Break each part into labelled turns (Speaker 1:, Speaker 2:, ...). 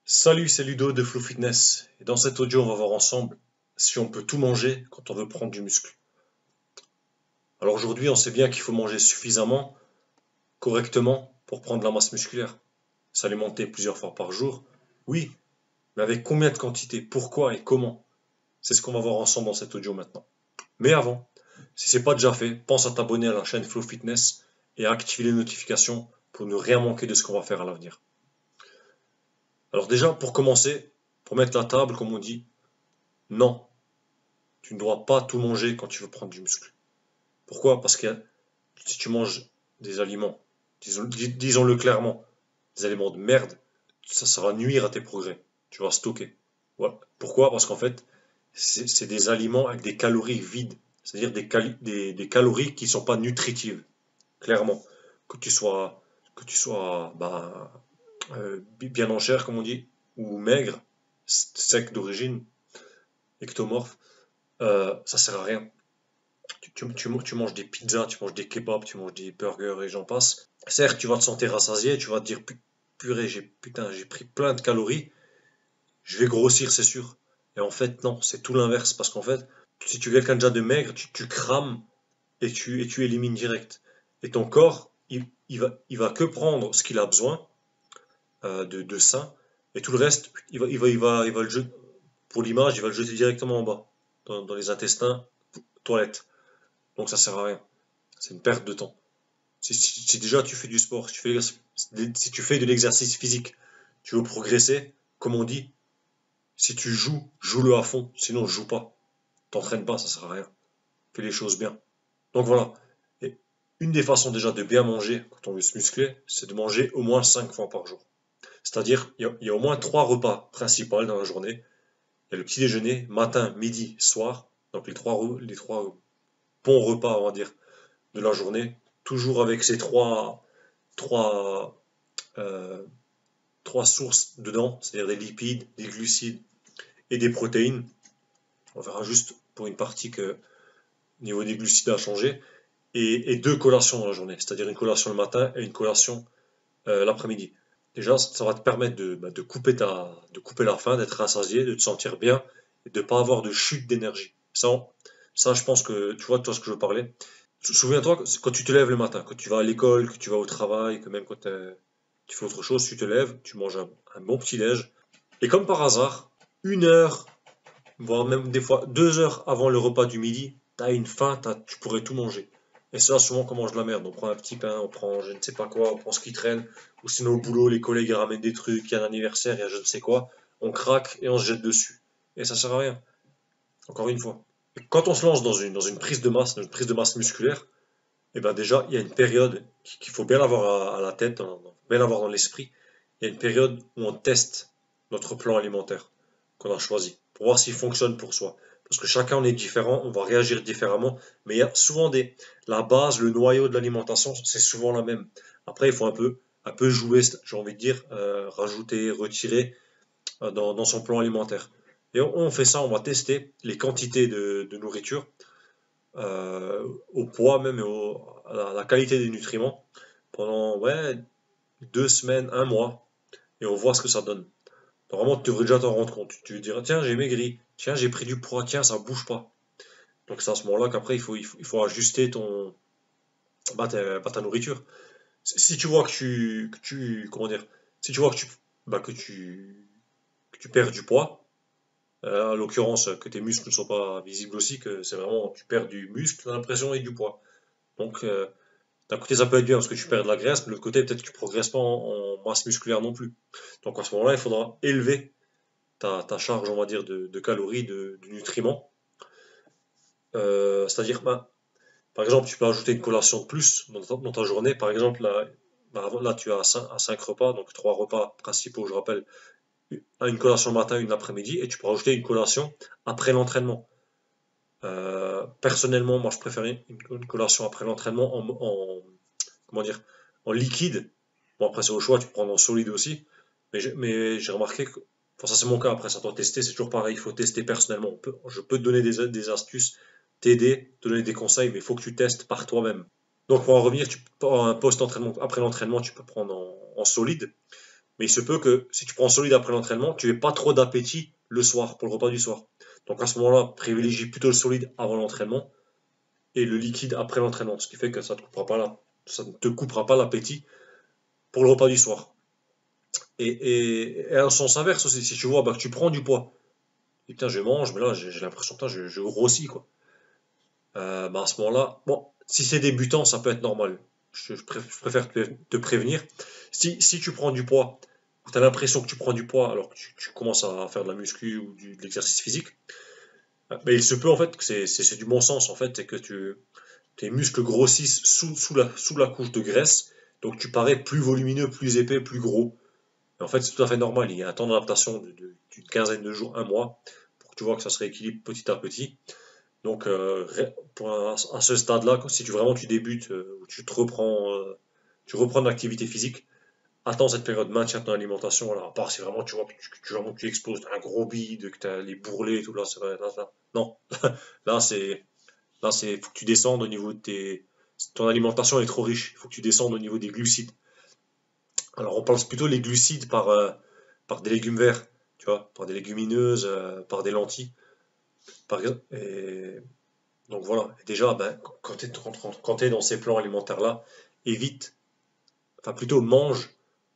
Speaker 1: Salut, c'est Ludo de Flow Fitness. Et dans cet audio, on va voir ensemble si on peut tout manger quand on veut prendre du muscle. Alors aujourd'hui, on sait bien qu'il faut manger suffisamment, correctement, pour prendre la masse musculaire. S'alimenter plusieurs fois par jour, oui, mais avec combien de quantité, pourquoi et comment? C'est ce qu'on va voir ensemble dans cet audio maintenant. Mais avant, si c'est pas déjà fait, pense à t'abonner à la chaîne Flow Fitness et à activer les notifications pour ne rien manquer de ce qu'on va faire à l'avenir. Alors déjà, pour commencer, pour mettre la table, comme on dit, non, tu ne dois pas tout manger quand tu veux prendre du muscle. Pourquoi? Parce que si tu manges des aliments, disons-le clairement, des aliments de merde, ça va nuire à tes progrès. Tu vas stocker. Voilà. Pourquoi? Parce qu'en fait, c'est des aliments avec des calories vides. C'est-à-dire des calories qui ne sont pas nutritives. Clairement. Que tu sois bien en chair, comme on dit, ou maigre, sec d'origine, ectomorphe, ça sert à rien. Tu manges des pizzas, tu manges des kebabs, tu manges des burgers et j'en passe. Certes, tu vas te sentir rassasié, tu vas te dire purée, j'ai pris plein de calories, je vais grossir, c'est sûr. Et en fait, non, c'est tout l'inverse. Parce qu'en fait, si tu es quelqu'un déjà de maigre, tu crames et tu élimines direct. Et ton corps, il va que prendre ce qu'il a besoin de sain, et tout le reste, il va le jeter, pour l'image, il va le jeter directement en bas, dans les intestins, toilettes. Donc ça sert à rien. C'est une perte de temps. Si déjà tu fais du sport, si tu fais de l'exercice physique, tu veux progresser, comme on dit, si tu joues, joue-le à fond, sinon joue pas. T'entraînes pas, ça sert à rien. Fais les choses bien. Donc voilà. Et une des façons déjà de bien manger quand on veut se muscler, c'est de manger au moins 5 fois par jour. C'est-à-dire, il y a au moins 3 repas principaux dans la journée. Il y a le petit déjeuner, matin, midi, soir. Donc les trois bons repas, on va dire, de la journée. Toujours avec ces trois, euh, trois sources dedans, c'est-à-dire des lipides, des glucides et des protéines. On verra juste pour une partie que au niveau des glucides a changé. Et deux collations dans la journée, c'est-à-dire une collation le matin et une collation l'après-midi. Déjà, ça va te permettre de couper la faim, d'être rassasié, de te sentir bien et de ne pas avoir de chute d'énergie. Ça, je pense que tu vois de toi ce que je veux parler. Souviens-toi, quand tu te lèves le matin, quand tu vas à l'école, que tu vas au travail, que même quand tu fais autre chose, tu te lèves, tu manges un bon petit-déj. Et comme par hasard, 1 heure, voire même des fois 2 heures avant le repas du midi, tu as une faim, tu pourrais tout manger. Et ça, souvent, qu'on mange de la merde. On prend un petit pain, on prend je ne sais pas quoi, on prend ce qui traîne. Ou sinon, au boulot, les collègues ramènent des trucs, il y a un anniversaire, il y a je ne sais quoi. On craque et on se jette dessus. Et ça sert à rien. Encore une fois. Et quand on se lance dans une prise de masse, dans une prise de masse musculaire, eh ben déjà, il y a une période qu'il faut bien avoir à la tête, bien avoir dans l'esprit. Il y a une période où on teste notre plan alimentaire qu'on a choisi pour voir s'il fonctionne pour soi. Parce que chacun on est différent, on va réagir différemment, mais il y a souvent la base, le noyau de l'alimentation, c'est souvent la même. Après, il faut un peu jouer, j'ai envie de dire, rajouter, retirer dans son plan alimentaire. Et on fait ça, on va tester les quantités de nourriture au poids même et à la qualité des nutriments pendant ouais, 2 semaines, un mois, et on voit ce que ça donne. Normalement, tu devrais déjà t'en rendre compte. Tu te diras, tiens, j'ai maigri, tiens, j'ai pris du poids, tiens, ça bouge pas. Donc c'est à ce moment-là qu'après, il faut ajuster ta nourriture. Si tu vois comment dire, si tu vois que tu perds du poids, à l'occurrence que tes muscles ne sont pas visibles aussi, que c'est vraiment, tu perds du muscle, l'impression et du poids. Donc, d'un côté, ça peut être bien parce que tu perds de la graisse, mais de l'autre côté, peut-être que tu progresses pas en masse musculaire non plus. Donc, à ce moment-là, il faudra élever ta charge, on va dire, de calories, de nutriments. C'est-à-dire, par exemple, tu peux ajouter une collation de plus dans ta journée. Par exemple, là, tu as 5 repas, donc 3 repas principaux, je rappelle, une collation le matin, une l'après-midi, et tu peux rajouter une collation après l'entraînement. Personnellement, moi, je préfère une collation après l'entraînement comment dire, en liquide. Bon, après, c'est au choix, tu peux prendre en solide aussi. Mais j'ai remarqué que, enfin, ça c'est mon cas, après, ça doit tester, c'est toujours pareil, il faut tester personnellement. Je peux te donner des astuces, t'aider, te donner des conseils, mais il faut que tu testes par toi-même. Donc, pour en revenir, un post-entraînement, après l'entraînement, tu peux prendre en solide. Mais il se peut que si tu prends solide après l'entraînement, tu n'aies pas trop d'appétit le soir, pour le repas du soir. Donc à ce moment-là, privilégie plutôt le solide avant l'entraînement et le liquide après l'entraînement, ce qui fait que ça ne te coupera pas l'appétit pour le repas du soir. Et en sens inverse aussi, si tu vois bah, que tu prends du poids, et putain je mange, mais là j'ai l'impression que je grossis quoi. Bah, à ce moment-là, bon, si c'est débutant, ça peut être normal. Je préfère te prévenir. Si tu prends du poids, ou tu as l'impression que tu prends du poids alors que tu commences à faire de la muscu ou de l'exercice physique, bah, il se peut en fait que c'est du bon sens en fait, c'est que tes muscles grossissent sous la couche de graisse, donc tu parais plus volumineux, plus épais, plus gros. Et en fait, c'est tout à fait normal. Il y a un temps d'adaptation d'une quinzaine de jours, un mois, pour que tu vois que ça se rééquilibre petit à petit. Donc, à ce stade-là, si tu débutes, ou tu reprends de l'activité physique, attends cette période, maintien de ton alimentation. Alors, à part si vraiment tu vois vraiment que tu exploses, t'as un gros bide, que tu as les bourrelets et tout là, non. Là, faut que tu descendes au niveau de ton alimentation est trop riche. Il faut que tu descendes au niveau des glucides. Alors, on pense plutôt les glucides par des légumes verts, tu vois, par des légumineuses, par des lentilles, par exemple. Donc voilà, et déjà, ben, quand tu es dans ces plans alimentaires-là, évite, enfin plutôt mange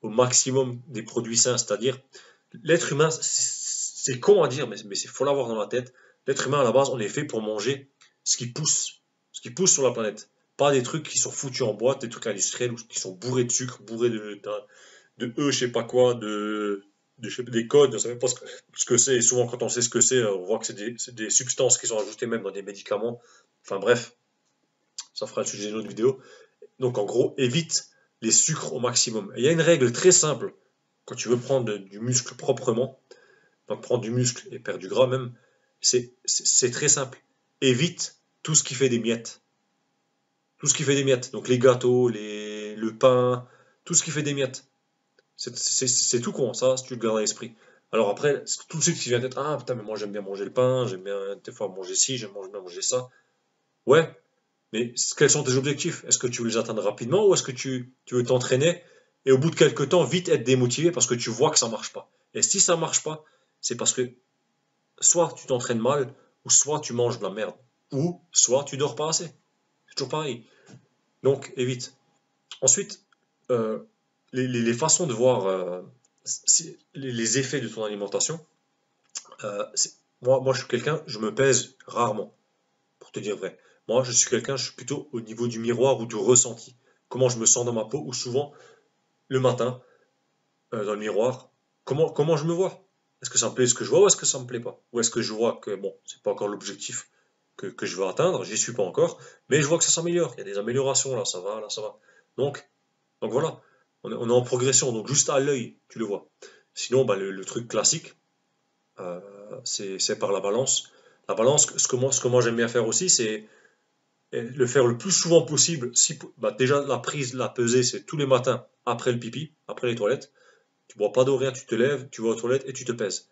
Speaker 1: au maximum des produits sains, c'est-à-dire l'être humain, c'est con à dire, mais il faut l'avoir dans la tête. L'être humain, à la base, on est fait pour manger ce qui pousse, ce qui pousse sur la planète. Pas des trucs qui sont foutus en boîte, des trucs industriels ou qui sont bourrés de sucre, bourrés je sais pas quoi, je sais pas, des codes, on sait même pas ce que c'est. Et souvent, quand on sait ce que c'est, on voit que c'est des substances qui sont ajoutées même dans des médicaments. Enfin bref, ça fera le sujet d'une autre vidéo. Donc en gros, évite les sucres au maximum. Et il y a une règle très simple quand tu veux prendre du muscle proprement, donc prendre du muscle et perdre du gras même, c'est très simple. Évite tout ce qui fait des miettes. Tout ce qui fait des miettes. Donc les gâteaux, le pain, tout ce qui fait des miettes. C'est tout con, ça, si tu le gardes à l'esprit. Alors après, tout de suite qui vient d'être, ah putain, mais moi j'aime bien manger le pain, j'aime bien des fois manger ci, j'aime bien manger ça. Ouais, mais quels sont tes objectifs? Est-ce que tu veux les atteindre rapidement ou est-ce que tu veux t'entraîner et au bout de quelques temps, vite être démotivé parce que tu vois que ça marche pas? Et si ça marche pas, c'est parce que soit tu t'entraînes mal, ou soit tu manges de la merde, ou soit tu dors pas assez. C'est toujours pareil. Donc évite. Ensuite, euh, les façons de voir les effets de ton alimentation, moi je suis quelqu'un, je me pèse rarement, pour te dire vrai. Moi je suis quelqu'un, je suis plutôt au niveau du miroir ou du ressenti. Comment je me sens dans ma peau, ou souvent le matin, dans le miroir, comment je me vois? Est-ce que ça me plaît ce que je vois ou est-ce que ça me plaît pas? Ou est-ce que je vois que bon, c'est pas encore l'objectif que je veux atteindre, j'y suis pas encore, mais je vois que ça s'améliore, il y a des améliorations, là ça va. Donc, donc voilà, on est en progression, donc juste à l'œil, tu le vois. Sinon, bah, le truc classique, euh, c'est par la balance. La balance, ce que moi j'aime bien faire aussi, c'est le faire le plus souvent possible. Si, bah, déjà, la pesée, c'est tous les matins après le pipi, après les toilettes. Tu bois pas d'eau, rien, tu te lèves, tu vas aux toilettes et tu te pèses.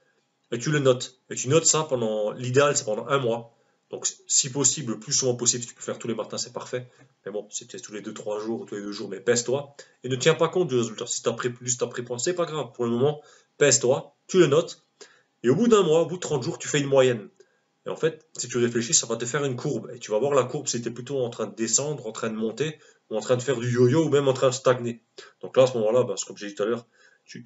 Speaker 1: Et tu le notes. Et tu notes ça l'idéal, c'est pendant un mois. Donc, si possible, le plus souvent possible, si tu peux faire tous les matins, c'est parfait. Mais bon, c'est peut-être tous les 2 3 jours ou tous les 2 jours, mais pèse-toi. Et ne tiens pas compte du résultat. Si tu as pris plus, tu as pris moins, c'est pas grave. Pour le moment, pèse-toi, tu le notes. Et au bout d'un mois, au bout de 30 jours, tu fais une moyenne. Et en fait, si tu réfléchis, ça va te faire une courbe. Et tu vas voir la courbe si tu es plutôt en train de descendre, en train de monter, ou en train de faire du yo-yo, ou même en train de stagner. Donc là, à ce moment-là, bah, comme j'ai dit tout à l'heure, tu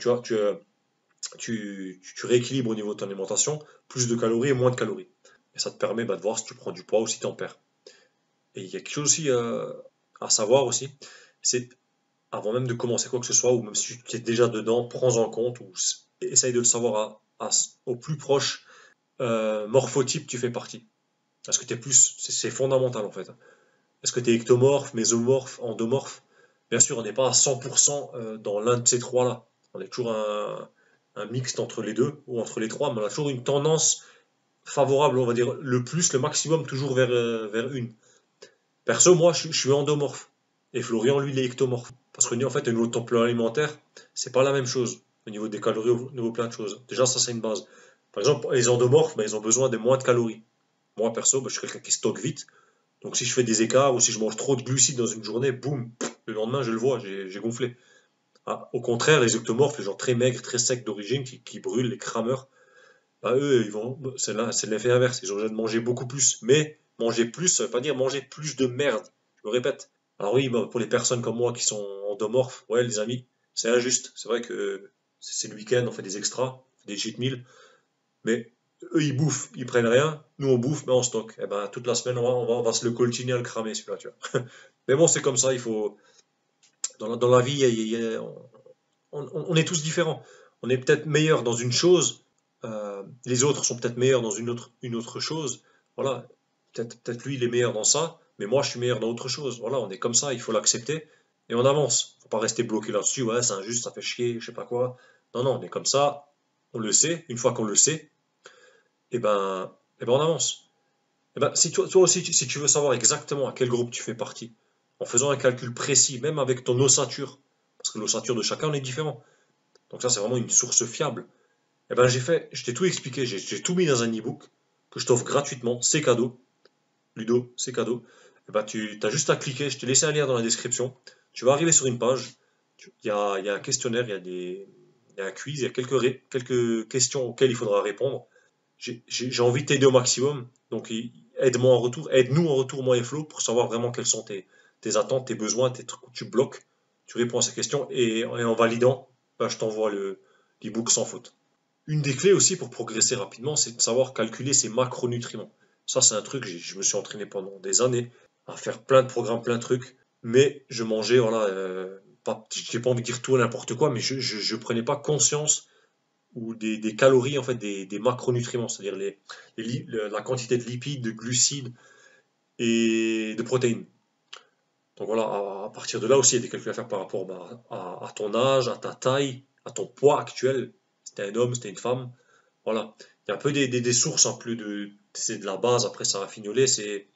Speaker 1: rééquilibres au niveau de ton alimentation, plus de calories et moins de calories. Et ça te permet bah, de voir si tu prends du poids ou si tu en perds. Et il y a quelque chose aussi à savoir aussi, c'est avant même de commencer quoi que ce soit, ou même si tu es déjà dedans, prends en compte, ou essaye de le savoir au plus proche morphotype tu fais partie. Est-ce que tu es plus, c'est fondamental en fait. Est-ce que tu es ectomorphe, mésomorphe, endomorphe? Bien sûr, on n'est pas à 100% dans l'un de ces trois-là. On est toujours un mixte entre les deux, ou entre les trois, mais on a toujours une tendance favorable, on va dire, le plus, le maximum, toujours vers une. Perso, moi, je suis endomorphe. Et Florian, lui, il est ectomorphe. Parce que, en fait, au niveau de ton plan alimentaire, c'est pas la même chose. Au niveau des calories, au niveau plein de choses. Déjà, ça, c'est une base. Par exemple, les endomorphes, ben, ils ont besoin de moins de calories. Moi, perso, ben, je suis quelqu'un qui stocke vite. Donc, si je fais des écarts ou si je mange trop de glucides dans une journée, boum, le lendemain, je le vois, j'ai gonflé. Ah, au contraire, les ectomorphes, les gens très maigres, très secs d'origine, qui brûlent, les crameurs, bah, eux, c'est l'effet inverse. Ils ont besoin de manger beaucoup plus. Mais manger plus, ça veut pas dire manger plus de merde. Je me répète. Alors oui, bah, pour les personnes comme moi qui sont endomorphes, ouais, les amis, c'est injuste. C'est vrai que c'est le week-end, on fait des extras, on fait des cheat meals. Mais eux, ils bouffent, ils prennent rien. Nous, on bouffe, mais on stocke. Et ben, toute la semaine, on va se le coltiner à le cramer, celui-là, tu vois. Mais bon, c'est comme ça, il faut. Dans la vie, on est tous différents. On est peut-être meilleur dans une chose, les autres sont peut-être meilleurs dans une autre chose. Voilà, peut-être lui, il est meilleur dans ça, mais moi, je suis meilleur dans autre chose. Voilà, on est comme ça, il faut l'accepter et on avance. Faut pas rester bloqué là-dessus. Ouais, c'est injuste, ça fait chier, je sais pas quoi. Non, non, on est comme ça, on le sait. Une fois qu'on le sait, on avance. Si toi aussi, si tu veux savoir exactement à quel groupe tu fais partie, en faisant un calcul précis, même avec ton ossature, parce que l'ossature de chacun, on est différent. Donc ça, c'est vraiment une source fiable. Je t'ai tout expliqué, j'ai tout mis dans un e-book que je t'offre gratuitement, c'est cadeau. Ludo, c'est cadeau. Tu as juste à cliquer, je t'ai laissé un lien dans la description. Tu vas arriver sur une page, il y a un questionnaire, il y a un quiz, il y a quelques questions auxquelles il faudra répondre. J'ai envie de t'aider au maximum, donc aide-moi en retour, aide-nous en retour, moi et Flo, pour savoir vraiment quelles sont tes attentes, tes besoins, tes trucs où tu bloques. Tu réponds à ces questions et en validant, je t'envoie l'e-book sans faute. Une des clés aussi pour progresser rapidement, c'est de savoir calculer ses macronutriments. Ça, c'est un truc, je me suis entraîné pendant des années à faire plein de programmes, plein de trucs, mais je mangeais, voilà, j'ai pas envie de dire tout et n'importe quoi, mais je prenais pas conscience ou des calories, en fait, des macronutriments, c'est-à-dire la quantité de lipides, de glucides et de protéines. Donc voilà, à partir de là aussi, il y a des calculs à faire par rapport à ton âge, à ta taille, à ton poids actuel. Si t'es un homme, si t'es une femme. Voilà. Il y a un peu des sources en plus c'est de la base, après ça va fignoler, c'est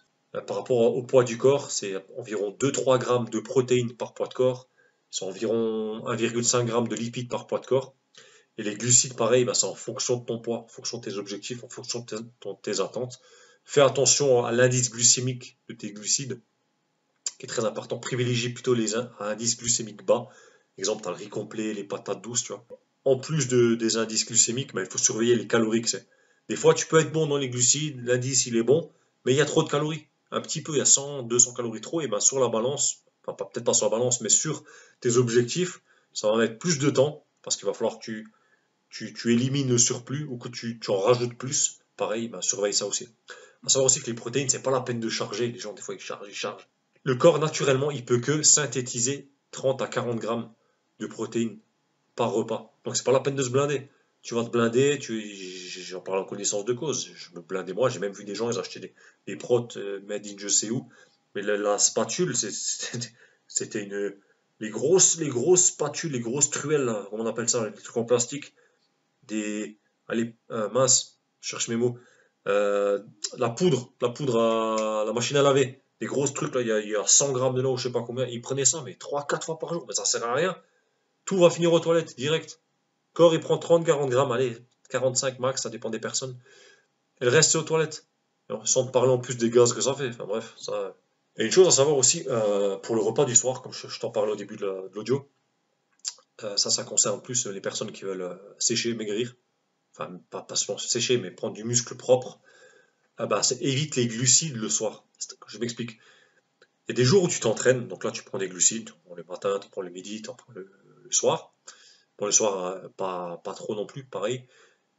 Speaker 1: par rapport au poids du corps, c'est environ 2-3 grammes de protéines par poids de corps, c'est environ 1,5 g de lipides par poids de corps. Et les glucides, pareil, bah, c'est en fonction de ton poids, en fonction de tes objectifs, en fonction de tes attentes. Fais attention à l'indice glycémique de tes glucides, qui est très important. Privilégie plutôt les indices glycémiques bas. Exemple, tu as le riz complet, les patates douces, tu vois. En plus des indices glycémiques, il faut surveiller les calories que c'est. Des fois, tu peux être bon dans les glucides, l'indice il est bon, mais il y a trop de calories. Un petit peu, il y a 100, 200 calories trop, et ben sur la balance, enfin peut-être pas sur la balance, mais sur tes objectifs, ça va mettre plus de temps, parce qu'il va falloir que tu élimines le surplus ou que tu en rajoutes plus. Pareil, surveille ça aussi. Il faut savoir aussi que les protéines, c'est pas la peine de charger. Les gens, des fois, ils chargent, ils chargent. Le corps, naturellement, il peut que synthétiser 30 à 40 grammes de protéines par repas. Donc c'est pas la peine de se blinder. Tu vas te blinder, j'en parle en connaissance de cause. Je me blindais moi, j'ai même vu des gens, ils achetaient des protes made in je sais où. Mais la spatule, c'était les grosses spatules, les grosses truelles, là, comment on appelle ça, les trucs en plastique. Allez, mince, je cherche mes mots. Euh, la poudre à la machine à laver. Les grosses trucs, là, il y a 100 grammes dedans, ou je sais pas combien. Ils prenaient ça, mais 3-4 fois par jour. Mais ça sert à rien. Tout va finir aux toilettes, direct. Corps, il prend 30-40 grammes, allez, 45 max, ça dépend des personnes. Et le reste, c'est aux toilettes. Alors, sans te parler en plus des gaz que ça fait. Enfin bref, ça. Et une chose à savoir aussi, pour le repas du soir, comme je t'en parlais au début de l'audio, ça concerne plus les personnes qui veulent sécher, maigrir. Enfin, pas seulement sécher, mais prendre du muscle propre. Ah bah, évite les glucides le soir. Je m'explique. Il y a des jours où tu t'entraînes, donc là tu prends des glucides, tu prends le matin, tu prends le midi, tu prends le soir. Bon, le soir, pas trop non plus, pareil.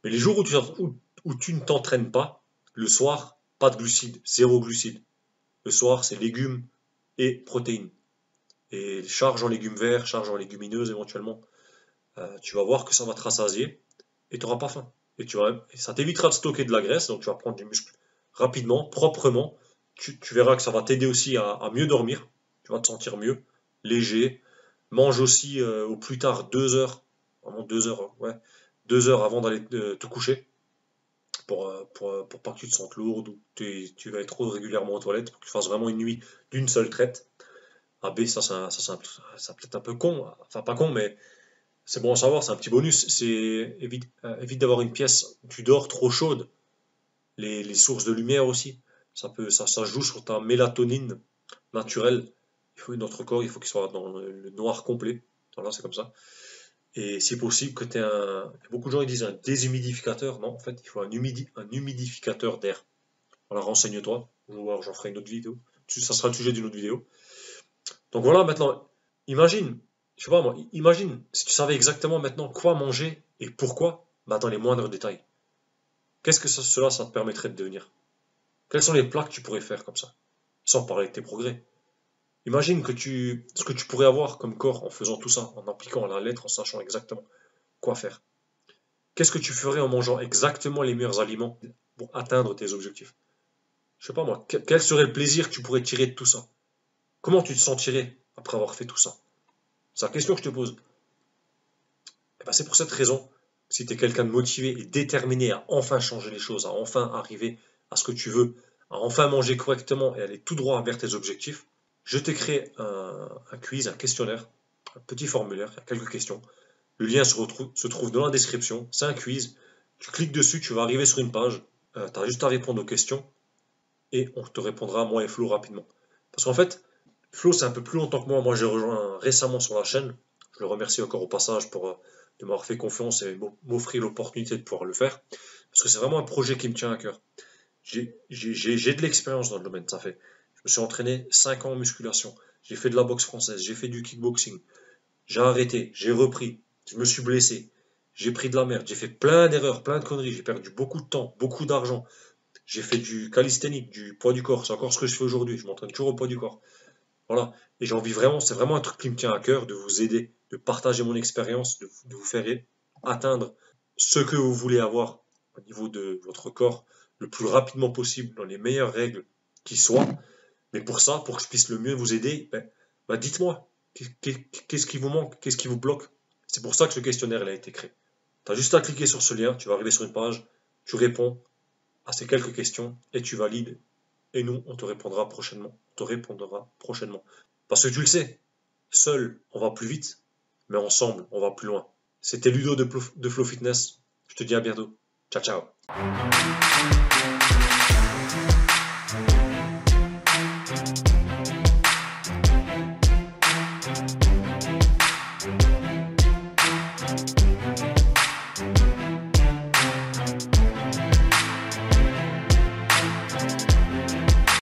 Speaker 1: Mais les jours où tu ne t'entraînes pas, le soir, pas de glucides, zéro glucides. Le soir, c'est légumes et protéines. Et charge en légumes verts, charge en légumineuses éventuellement. Tu vas voir que ça va te rassasier et tu n'auras pas faim. Et ça t'évitera de stocker de la graisse, donc tu vas prendre du muscle rapidement, proprement. Tu verras que ça va t'aider aussi à mieux dormir. Tu vas te sentir mieux, léger. Mange aussi au plus tard 2 heures, vraiment 2 heures, ouais, 2 heures avant d'aller te coucher pour pas que tu te sentes lourde ou que tu vas être trop régulièrement aux toilettes, pour que tu fasses vraiment une nuit d'une seule traite. Ah B, ça peut être un peu con, enfin pas con, mais c'est bon à savoir, c'est un petit bonus. Évite d'avoir une pièce où tu dors trop chaude. Les sources de lumière aussi, ça joue sur ta mélatonine naturelle. Notre corps, il faut qu'il soit dans le noir complet. Voilà, c'est comme ça. Et si possible que tu aies un... Beaucoup de gens ils disent un déshumidificateur. Non, en fait, il faut un humidificateur d'air. Voilà, renseigne-toi. Ou alors j'en ferai une autre vidéo. Ça sera le sujet d'une autre vidéo. Donc voilà, maintenant, imagine, je sais pas moi, imagine si tu savais exactement maintenant quoi manger et pourquoi, bah, dans les moindres détails. Qu'est-ce que ça te permettrait de devenir? Quels sont les plats que tu pourrais faire comme ça? Sans parler de tes progrès. Imagine ce que tu pourrais avoir comme corps en faisant tout ça, en appliquant à la lettre, en sachant exactement quoi faire. Qu'est-ce que tu ferais en mangeant exactement les meilleurs aliments pour atteindre tes objectifs? Je sais pas moi, quel serait le plaisir que tu pourrais tirer de tout ça? Comment tu te sentirais après avoir fait tout ça? C'est la question que je te pose. Eh ben, c'est pour cette raison, si tu es quelqu'un de motivé et déterminé à enfin changer les choses, à enfin arriver à ce que tu veux, à enfin manger correctement et aller tout droit vers tes objectifs, je t'ai créé un quiz, un questionnaire, un petit formulaire, il y a quelques questions. Le lien se trouve dans la description, c'est un quiz. Tu cliques dessus, tu vas arriver sur une page, tu as juste à répondre aux questions et on te répondra, moi et Flo, rapidement. Parce qu'en fait, Flo, c'est un peu plus longtemps que moi. Moi, j'ai rejoint récemment sur la chaîne. Je le remercie encore au passage de m'avoir fait confiance et m'offrir l'opportunité de pouvoir le faire. Parce que c'est vraiment un projet qui me tient à cœur. J'ai de l'expérience dans le domaine, ça fait. Je me suis entraîné 5 ans en musculation. J'ai fait de la boxe française, j'ai fait du kickboxing. J'ai arrêté, j'ai repris, je me suis blessé. J'ai pris de la merde, j'ai fait plein d'erreurs, plein de conneries. J'ai perdu beaucoup de temps, beaucoup d'argent. J'ai fait du calisthénique, du poids du corps. C'est encore ce que je fais aujourd'hui. Je m'entraîne toujours au poids du corps. Voilà. Et j'ai envie vraiment, c'est vraiment un truc qui me tient à cœur de vous aider, de partager mon expérience, de vous faire atteindre ce que vous voulez avoir au niveau de votre corps le plus rapidement possible, dans les meilleures règles qui soient. Mais pour ça, pour que je puisse le mieux vous aider, dites-moi, qu'est-ce qui vous manque, qu'est-ce qui vous bloque. C'est pour ça que ce questionnaire il a été créé. Tu as juste à cliquer sur ce lien, tu vas arriver sur une page, tu réponds à ces quelques questions et tu valides. Et nous, on te répondra prochainement. On te répondra prochainement. Parce que tu le sais, seul, on va plus vite, mais ensemble, on va plus loin. C'était Ludo de Flow Fitness. Je te dis à bientôt. Ciao, ciao.